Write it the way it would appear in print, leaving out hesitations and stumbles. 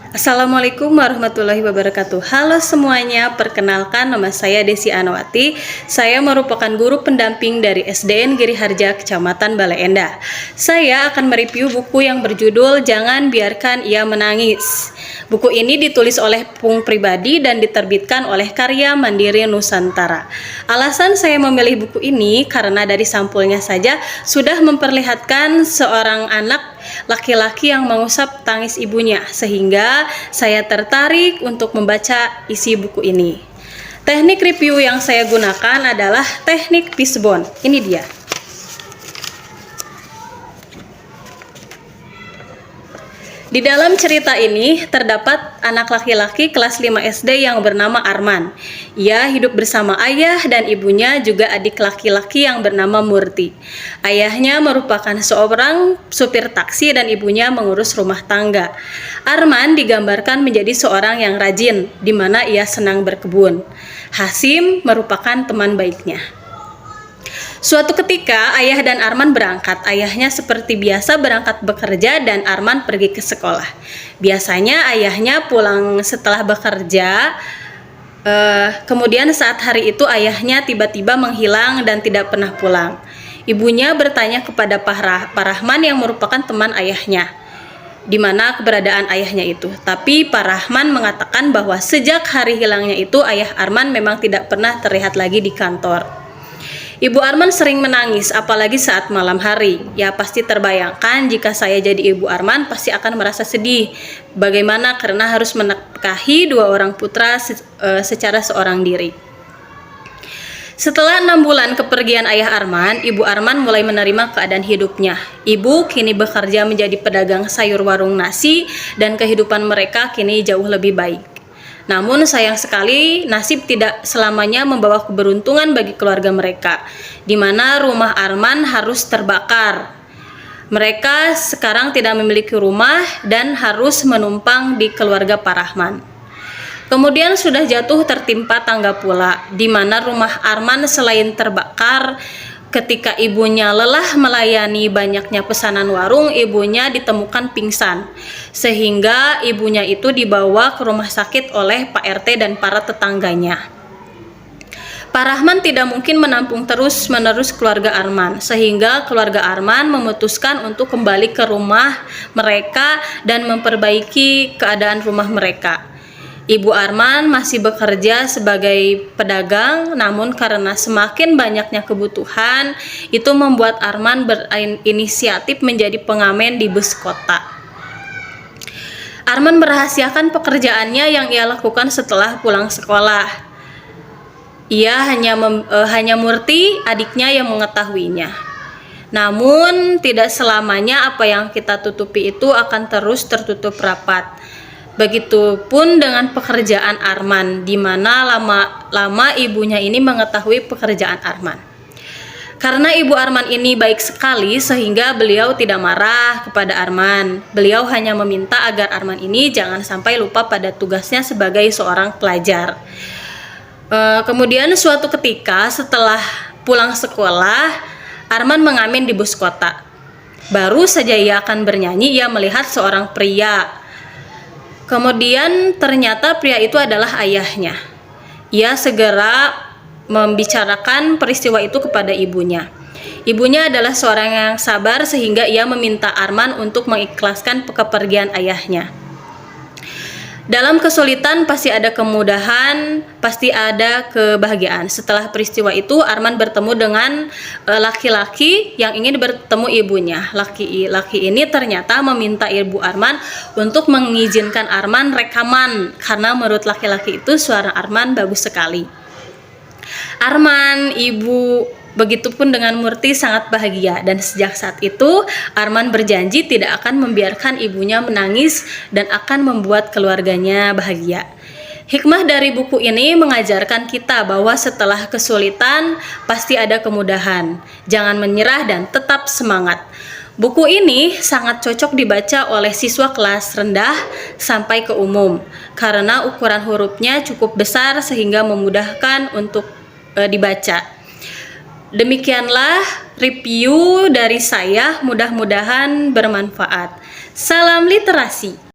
Assalamualaikum warahmatullahi wabarakatuh. Halo semuanya, perkenalkan nama saya Desi Anawati. Saya merupakan guru pendamping dari SDN Giriharja, Kecamatan Bale Endah. Saya akan mereview buku yang berjudul Jangan Biarkan Ia Menangis. Buku ini ditulis oleh Pung pribadi dan diterbitkan oleh Karya Mandiri Nusantara. Alasan saya memilih buku ini karena dari sampulnya saja sudah memperlihatkan seorang anak laki-laki yang mengusap tangis ibunya, sehingga saya tertarik untuk membaca isi buku ini. Teknik review yang saya gunakan adalah teknik fishbone. Ini dia. Di dalam cerita ini terdapat anak laki-laki kelas 5 SD yang bernama Arman. Ia hidup bersama ayah dan ibunya, juga adik laki-laki yang bernama Murti. Ayahnya merupakan seorang supir taksi dan ibunya mengurus rumah tangga. Arman digambarkan menjadi seorang yang rajin, di mana ia senang berkebun. Hasim merupakan teman baiknya. Suatu ketika ayah dan Arman berangkat. Ayahnya seperti biasa berangkat bekerja dan Arman pergi ke sekolah. Biasanya ayahnya pulang setelah bekerja. Kemudian saat hari itu ayahnya tiba-tiba menghilang dan tidak pernah pulang. Ibunya bertanya kepada Pak Rahman yang merupakan teman ayahnya, di mana keberadaan ayahnya itu. Tapi Pak Rahman mengatakan bahwa sejak hari hilangnya itu ayah Arman memang tidak pernah terlihat lagi di kantor. Ibu Arman sering menangis, apalagi saat malam hari. Ya pasti terbayangkan jika saya jadi ibu Arman pasti akan merasa sedih. Bagaimana karena harus menafkahi dua orang putra secara seorang diri. Setelah 6 bulan kepergian ayah Arman, ibu Arman mulai menerima keadaan hidupnya. Ibu kini bekerja menjadi pedagang sayur warung nasi dan kehidupan mereka kini jauh lebih baik. Namun sayang sekali nasib tidak selamanya membawa keberuntungan bagi keluarga mereka, di mana rumah Arman harus terbakar. Mereka sekarang tidak memiliki rumah dan harus menumpang di keluarga Pak Rahman. Kemudian sudah jatuh tertimpa tangga pula, di mana rumah Arman selain terbakar, ketika ibunya lelah melayani banyaknya pesanan warung, ibunya ditemukan pingsan. Sehingga ibunya itu dibawa ke rumah sakit oleh Pak RT dan para tetangganya. Pak Rahman tidak mungkin menampung terus-menerus keluarga Arman, sehingga keluarga Arman memutuskan untuk kembali ke rumah mereka dan memperbaiki keadaan rumah mereka. Ibu Arman masih bekerja sebagai pedagang, namun karena semakin banyaknya kebutuhan, itu membuat Arman berinisiatif menjadi pengamen di bus kota. Arman merahasiakan pekerjaannya yang ia lakukan setelah pulang sekolah. Ia hanya Murti, adiknya, yang mengetahuinya. Namun tidak selamanya apa yang kita tutupi itu akan terus tertutup rapat. Begitupun dengan pekerjaan Arman, di mana lama-lama ibunya ini mengetahui pekerjaan Arman. Karena ibu Arman ini baik sekali, sehingga beliau tidak marah kepada Arman. Beliau hanya meminta agar Arman ini jangan sampai lupa pada tugasnya sebagai seorang pelajar. Kemudian suatu ketika setelah pulang sekolah, Arman mengamen di bus kota. Baru saja ia akan bernyanyi, ia melihat seorang pria. Kemudian ternyata pria itu adalah ayahnya. Ia segera membicarakan peristiwa itu kepada ibunya. Ibunya adalah seorang yang sabar, sehingga ia meminta Arman untuk mengikhlaskan kepergian ayahnya. Dalam kesulitan pasti ada kemudahan, pasti ada kebahagiaan. Setelah peristiwa itu, Arman bertemu dengan laki-laki yang ingin bertemu ibunya. Laki-laki ini ternyata meminta ibu Arman untuk mengizinkan Arman rekaman, karena menurut laki-laki itu suara Arman bagus sekali. Arman, ibu, begitupun dengan Murti sangat bahagia, dan sejak saat itu Arman berjanji tidak akan membiarkan ibunya menangis dan akan membuat keluarganya bahagia. Hikmah dari buku ini mengajarkan kita bahwa setelah kesulitan pasti ada kemudahan. Jangan menyerah dan tetap semangat. Buku ini sangat cocok dibaca oleh siswa kelas rendah sampai ke umum, karena ukuran hurufnya cukup besar sehingga memudahkan untuk dibaca. Demikianlah review dari saya, mudah-mudahan bermanfaat. Salam literasi.